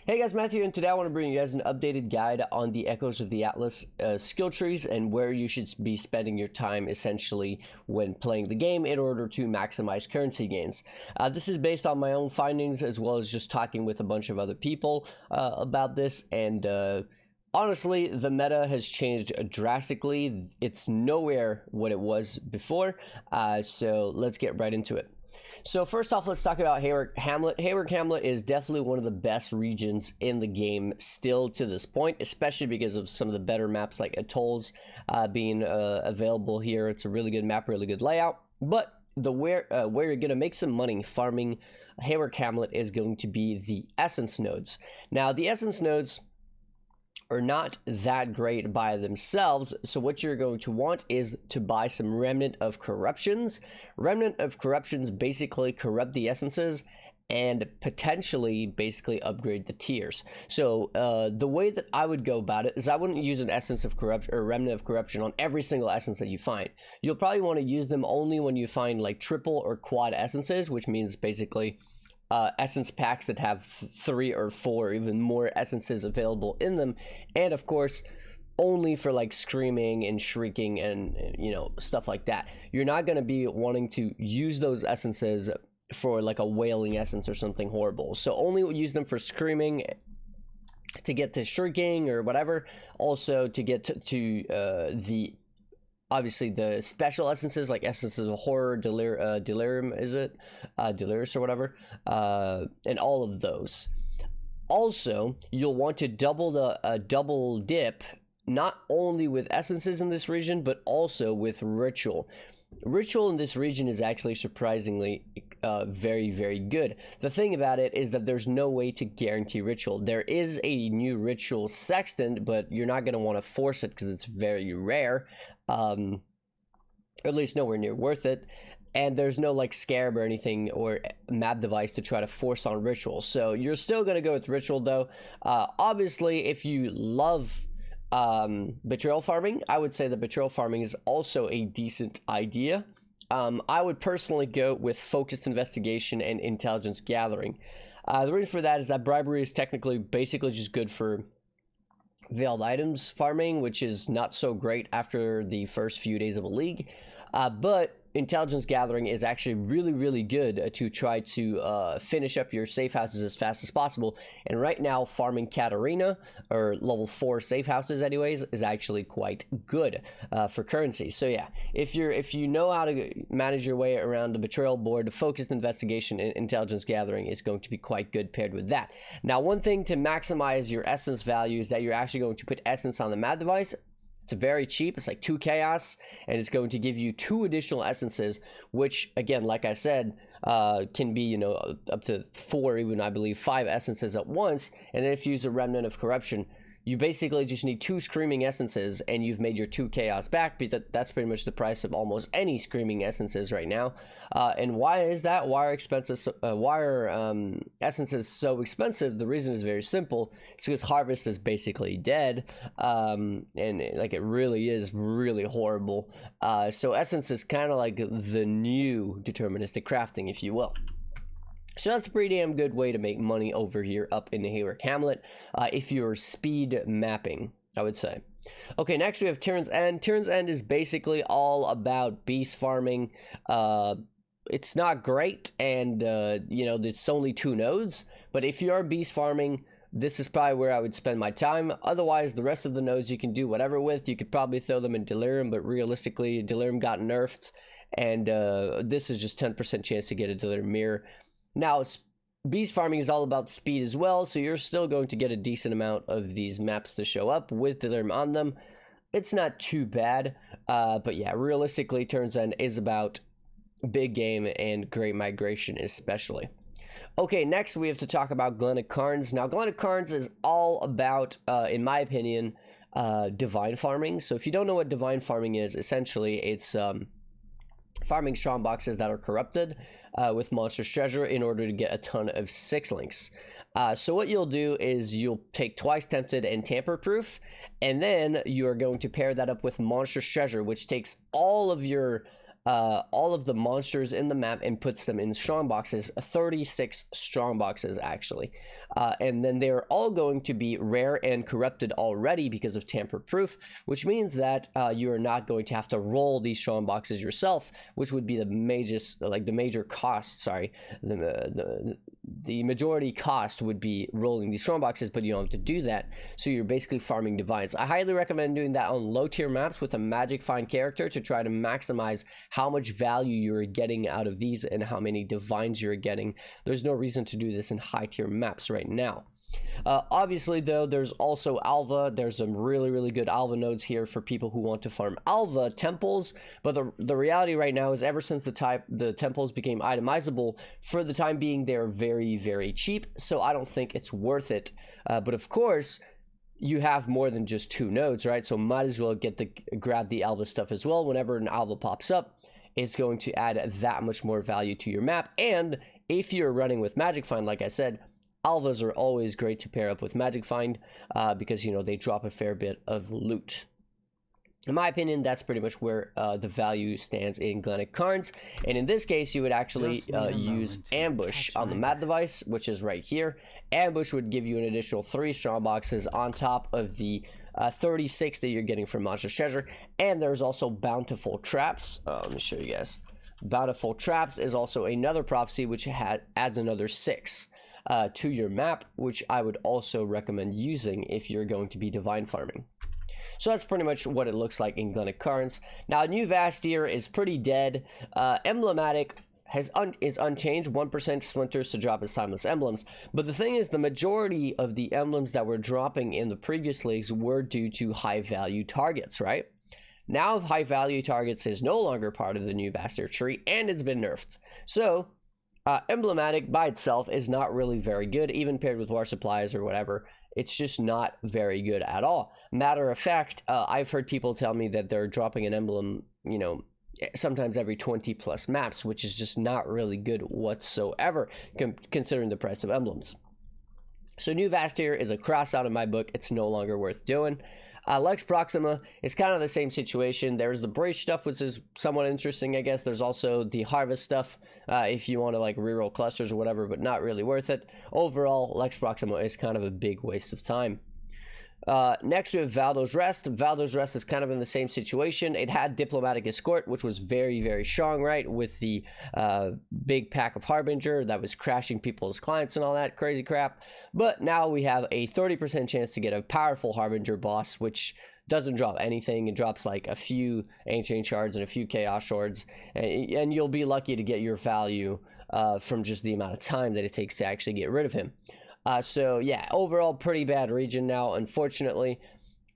Hey guys, Matthew, and today I want to bring you guys an updated guide on the Echoes of the Atlas skill trees and where you should be spending your time essentially when playing the game in order to maximize currency gains. This is based on my own findings as well as just talking with a bunch of other people about this, and honestly, the meta has changed drastically. It's nowhere what it was before, so let's get right into it. So first off, let's talk about Haewark Hamlet. Haewark Hamlet is definitely one of the best regions in the game still to this point, especially because of some of the better maps like Atolls being available here. It's a really good map, really good layout. But the where you're going to make some money farming Haewark Hamlet is going to be the Essence nodes. Now, the Essence nodes are not that great by themselves, so what you're going to want is to buy some Remnant of Corruptions. Remnant of Corruptions basically corrupt the essences and potentially basically upgrade the tiers. So the way that I would go about it is I wouldn't use an Essence of Corruption or Remnant of Corruption on every single essence that you find. You'll probably want to use them only when you find like triple or quad essences, which means basically essence packs that have 3 or 4 or even more essences available in them, and of course only for like screaming and shrieking and you know, stuff like that. You're not going to be wanting to use those essences for like a wailing essence or something horrible, so only use them for screaming to get to shrieking or whatever, also to get to the obviously the special essences like Essences of Horror, Delirium, is it? Delirious or whatever, and all of those. Also, you'll want to double dip, not only with essences in this region, but also with ritual. Ritual in this region is actually surprisingly very, very good. The thing about it is that there's no way to guarantee ritual. There is a new ritual sextant, but you're not going to want to force it because it's very rare, or at least nowhere near worth it. And there's no like scarab or anything or map device to try to force on ritual. So you're still going to go with ritual though. Obviously, if you love betrayal farming, I would say that betrayal farming is also a decent idea. I would personally go with focused investigation and intelligence gathering. The reason for that is that bribery is technically basically just good for veiled items farming, which is not so great after the first few days of a league, but intelligence gathering is actually really, really good to try to finish up your safe houses as fast as possible. And right now, farming Katarina, or level 4 safe houses anyways, is actually quite good for currency. So yeah, if you know how to manage your way around the betrayal board, focused investigation and intelligence gathering is going to be quite good paired with that. Now, one thing to maximize your essence value is that you're actually going to put essence on the map device. It's very cheap. It's like 2 chaos, and it's going to give you 2 additional essences, which again, like I said, can be, you know, up to 4, even I believe 5 essences at once. And then if you use a Remnant of Corruption, you basically just need 2 screaming essences and you've made your 2 chaos back, because that's pretty much the price of almost any screaming essences right now. And why is that? Why are essences so expensive? The reason is very simple. It's because harvest is basically dead, and like it really is really horrible. So essence is kind of like the new deterministic crafting, if you will. So that's a pretty damn good way to make money over here up in the Haewark Hamlet, if you're speed mapping, I would say. Okay, next we have Tyrn's End. Tyrn's End is basically all about beast farming. It's not great, and you know, it's only 2 nodes, but if you are beast farming, this is probably where I would spend my time. Otherwise, the rest of the nodes you can do whatever with. You could probably throw them in Delirium, but realistically, Delirium got nerfed, and this is just 10% chance to get a Delirium mirror. Now, beast farming is all about speed as well, so you're still going to get a decent amount of these maps to show up with Delirium on them. It's not too bad, but yeah, realistically, Tyrn's End is about big game and great migration especially. Okay, next we have to talk about Glennach Cairns. Now, Glennach Cairns is all about, in my opinion, divine farming. So if you don't know what divine farming is, essentially it's farming strong boxes that are corrupted with Monstrous Treasure in order to get a ton of 6 links. So what you'll do is you'll take Twice Tempted and Tamper Proof, and then you are going to pair that up with Monstrous Treasure, which takes all of your all of the monsters in the map and puts them in strong boxes, 36 strong boxes actually. and then they're all going to be rare and corrupted already because of tamper proof, which means that you are not going to have to roll these strong boxes yourself, which would be the major cost. Sorry, the majority cost would be rolling these strong boxes, but you don't have to do that, so you're basically farming divines. I highly recommend doing that on low tier maps with a magic find character to try to maximize how much value you're getting out of these and how many divines you're getting. There's no reason to do this in high tier maps right now. Obviously though, there's also Alva. There's some really good Alva nodes here for people who want to farm Alva temples, but the reality right now is ever since the temples became itemizable, for the time being they're very cheap, so I don't think it's worth it. But of course you have more than just 2 nodes, right? So might as well grab the Alva stuff as well. Whenever an Alva pops up, it's going to add that much more value to your map. And if you're running with Magic Find, like I said, Alvas are always great to pair up with Magic Find because, you know, they drop a fair bit of loot. In my opinion, that's pretty much where the value stands in Glennach Cairns. And in this case, you would actually use Ambush on the map device, which is right here. Ambush would give you an additional 3 strong boxes on top of the 36 that you're getting from Monstrous Treasure. And there's also Bountiful Traps. Let me show you guys. Bountiful Traps is also another prophecy which adds another 6 to your map, which I would also recommend using if you're going to be divine farming. So that's pretty much what it looks like in Glennach Cairns. Now, new Vastir is pretty dead. Emblematic is unchanged, 1% splinters to drop as timeless emblems. But the thing is, the majority of the emblems that were dropping in the previous leagues were due to high value targets, right? Now high value targets is no longer part of the new Vastir tree, and it's been nerfed. So Emblematic by itself is not really very good, even paired with War Supplies or whatever. It's just not very good at all. Matter of fact, I've heard people tell me that they're dropping an emblem, you know, sometimes every 20 plus maps, which is just not really good whatsoever, considering the price of emblems. So new Vastir is a cross out in my book. It's no longer worth doing. Lex Proxima is kind of the same situation. There's the Brace stuff, which is somewhat interesting, I guess. There's also the Harvest stuff, if you want to like reroll clusters or whatever, but not really worth it. Overall, Lex Proxima is kind of a big waste of time. Next we have Valdo's Rest. Valdo's Rest is kind of in the same situation. It had Diplomatic Escort, which was very strong, right, with the big pack of Harbinger that was crashing people's clients and all that crazy crap. But now we have a 30% chance to get a powerful Harbinger boss, which doesn't drop anything. It drops like a few Ancient Shards and a few Chaos Shards, and you'll be lucky to get your value from just the amount of time that it takes to actually get rid of him. So yeah, overall pretty bad region now, unfortunately.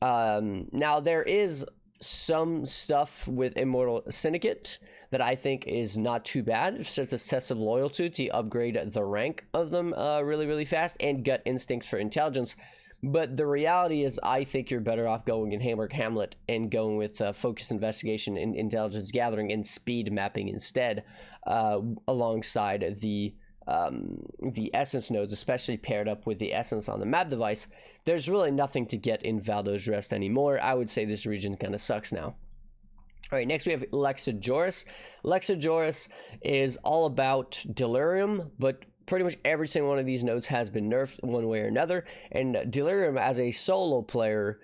Now there is some stuff with Immortal Syndicate that I think is not too bad. It's just a test of loyalty to upgrade the rank of them really fast, and Gut Instinct for intelligence. But the reality is, I think you're better off going in Haewark Hamlet and going with Focus Investigation and Intelligence Gathering and Speed Mapping instead, alongside the essence nodes, especially paired up with the essence on the map device. There's really nothing to get in Valdo's Rest anymore. I would say this region kind of sucks now. All right, next we have Lex Ejoris. Lex Ejoris is all about Delirium, but pretty much every single one of these nodes has been nerfed one way or another, and Delirium as a solo player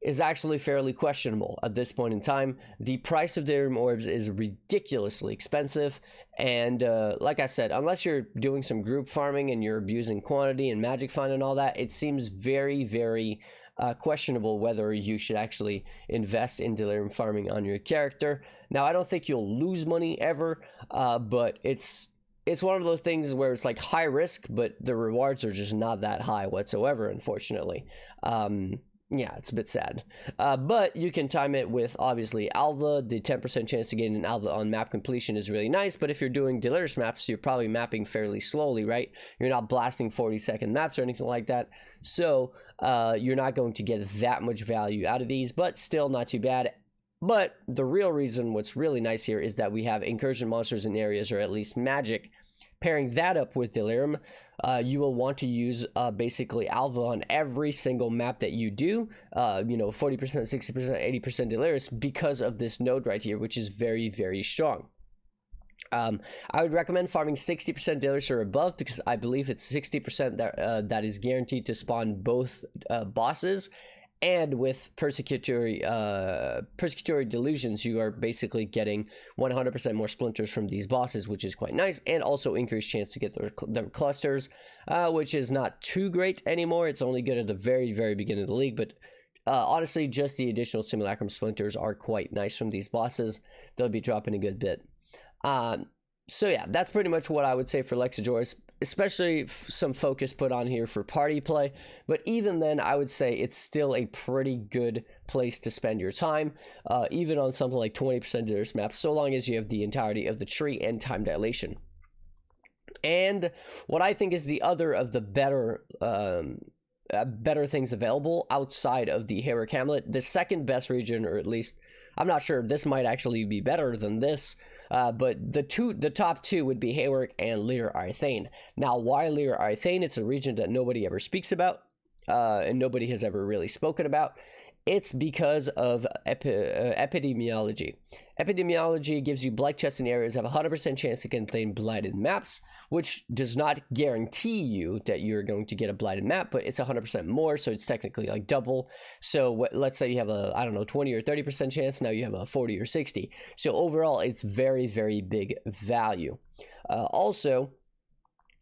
is actually fairly questionable at this point in time. The price of Delirium orbs is ridiculously expensive, and like I said, unless you're doing some group farming and you're abusing quantity and magic find and all that, it seems very questionable whether you should actually invest in Delirium farming on your character. Now, I don't think you'll lose money ever, but it's one of those things where it's like high risk, but the rewards are just not that high whatsoever, unfortunately. Yeah, it's a bit sad. But you can time it with, obviously, Alva. The 10% chance to get an Alva on map completion is really nice, but if you're doing Delirious maps, you're probably mapping fairly slowly, right? You're not blasting 40-second maps or anything like that, so you're not going to get that much value out of these, but still not too bad. But the real reason, what's really nice here, is that we have incursion monsters in areas, or at least magic. Pairing that up with Delirium, you will want to use basically Alva on every single map that you do, you know, 40%, 60%, 80% Delirious, because of this node right here, which is very strong. I would recommend farming 60% Delirium or above, because I believe it's 60% that is guaranteed to spawn both bosses. And with persecutory delusions, you are basically getting 100% more splinters from these bosses, which is quite nice, and also increased chance to get their clusters, which is not too great anymore. It's only good at the very, very beginning of the league, but honestly, just the additional simulacrum splinters are quite nice from these bosses. They'll be dropping a good bit. So yeah, that's pretty much what I would say for Lex Ejoris, especially some focus put on here for party play. But even then, I would say it's still a pretty good place to spend your time, even on something like 20% of this map, so long as you have the entirety of the tree and time dilation. And what I think is the other of the better things available outside of the Haewark Hamlet, the second best region, or at least, I'm not sure, this might actually be better than this, but the top two would be Haewark and Lira Arthain. Now, why Lira Arthain? It's a region that nobody ever speaks about, and nobody has ever really spoken about. It's because of epidemiology. Epidemiology gives you blight chests in areas that have a 100% chance to contain blighted maps, which does not guarantee you that you're going to get a blighted map, but it's 100% more, so it's technically like double. So let's say you have a, I don't know, 20 or 30% chance, now you have a 40 or 60. So overall, it's very, very big value. Also,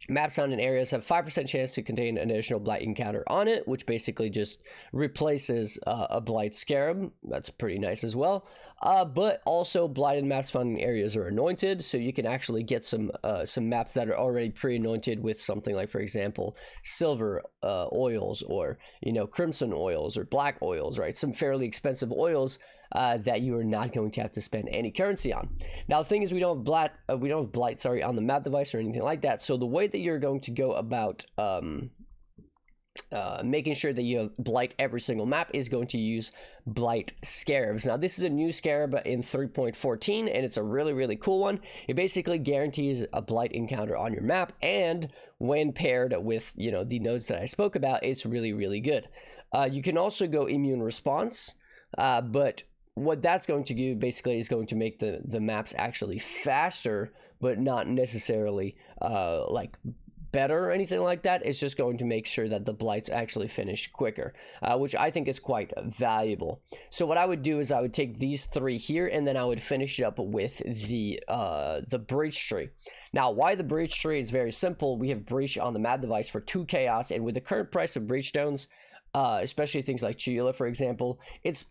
maps found in areas have 5% chance to contain an additional blight encounter on it, which basically just replaces a blight scarab. That's pretty nice as well. But also blighted maps found in areas are anointed, so you can actually get some maps that are already pre-anointed with something like, for example, silver oils, or crimson oils or black oils, right? Some fairly expensive oils that you are not going to have to spend any currency on. Now, the thing is, we don't have blight, sorry, on the map device or anything like that. So the way that you're going to go about making sure that you have blight every single map is going to use blight scarabs. Now, this is a new scarab in 3.14, and it's a really, really cool one. It basically guarantees a blight encounter on your map, and when paired with the nodes that I spoke about, it's really, really good. You can also go immune response, but what that's going to do basically is going to make the maps actually faster, but not necessarily like better or anything like that. It's just going to make sure that the blights actually finish quicker, which I think is quite valuable. So what I would do is I would take these three here, and then I would finish it up with the breach tree. Now, why the breach tree is very simple. We have breach on the map device for 2 chaos, and with the current price of breach stones, especially things like Chula, for example, it's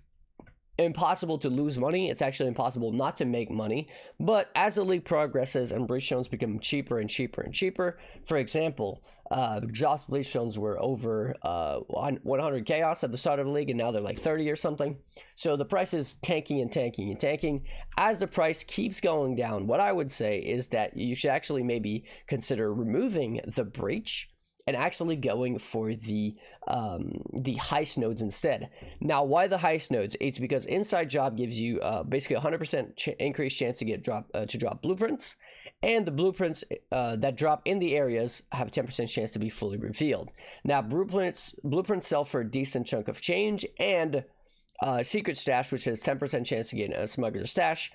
impossible to lose money. It's actually impossible not to make money. But as the league progresses and breach stones become cheaper and cheaper and cheaper, for example, exhaust breach stones were over 100 chaos at the start of the league, and now they're like 30 or something. So the price is tanking and tanking and tanking. As the price keeps going down, what I would say is that you should actually maybe consider removing the breach and actually going for the heist nodes instead. Now, why the heist nodes? It's because inside job gives you basically 100% increased chance to drop blueprints, and the blueprints that drop in the areas have a 10% chance to be fully revealed. Now, blueprints sell for a decent chunk of change, and secret stash, which has 10% chance to get a smuggler stash,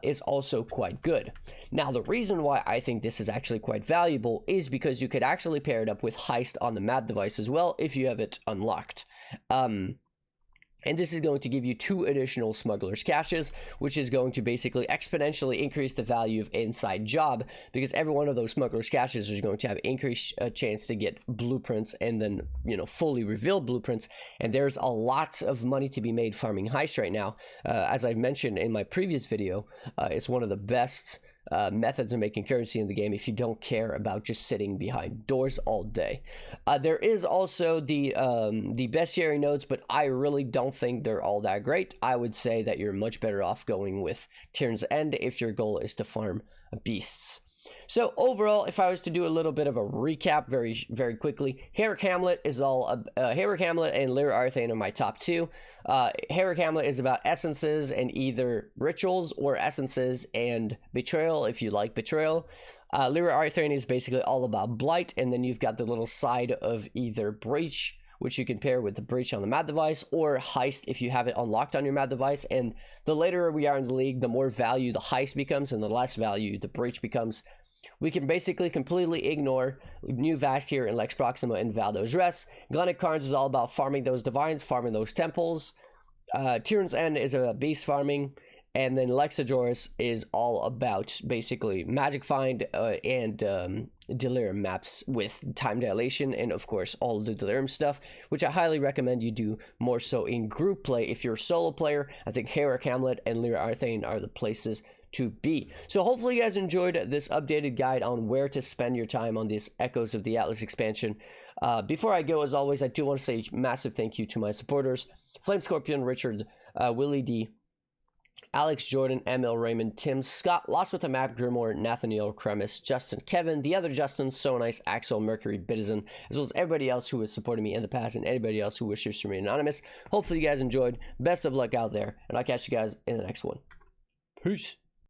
is also quite good. Now, the reason why I think this is actually quite valuable is because you could actually pair it up with heist on the map device as well if you have it unlocked. And this is going to give you 2 additional smugglers caches, which is going to basically exponentially increase the value of inside job, because every one of those smugglers caches is going to have increased chance to get blueprints, and then fully revealed blueprints. And there's a lot of money to be made farming heist right now. As I mentioned in my previous video, it's one of the best methods of making currency in the game if you don't care about just sitting behind doors all day. There is also the bestiary nodes, but I really don't think they're all that great. I would say that you're much better off going with Tirn's End if your goal is to farm beasts. So overall, if I was to do a little bit of a recap very, very quickly, Haewark Hamlet is Haewark Hamlet and Lira Arthain are my top 2. Haewark Hamlet is about essences and either rituals, or essences and betrayal if you like betrayal. Lira Arthain is basically all about blight, and then you've got the little side of either breach which you can pair with the Breach on the Mad device, or Heist if you have it unlocked on your Mad device. And the later we are in the league, the more value the Heist becomes and the less value the Breach becomes. We can basically completely ignore new Vastir and Lex Proxima and Valdo's rest. Glennach Cairns is all about farming those divines, farming those temples. Tyrn's End is a beast farming. And then Lex Ejoris is all about basically magic find and delirium maps with time dilation, and of course all of the delirium stuff, which I highly recommend you do more so in group play. If you're a solo player, I think Haewark Hamlet and Lira Arthain are the places to be. So hopefully you guys enjoyed this updated guide on where to spend your time on this Echoes of the Atlas expansion. Before I go, as always, I do want to say massive thank you to my supporters: Flame Scorpion, Richard, Willie D, Alex, Jordan, ML, Raymond, Tim, Scott, Lost with the Map, Grimoire, Nathaniel, Kremis, Justin, Kevin, the other Justin, So Nice, Axel, Mercury, Bitizen, as well as everybody else who has supported me in the past and anybody else who wishes to remain anonymous. Hopefully you guys enjoyed. Best of luck out there, and I'll catch you guys in the next one. Peace.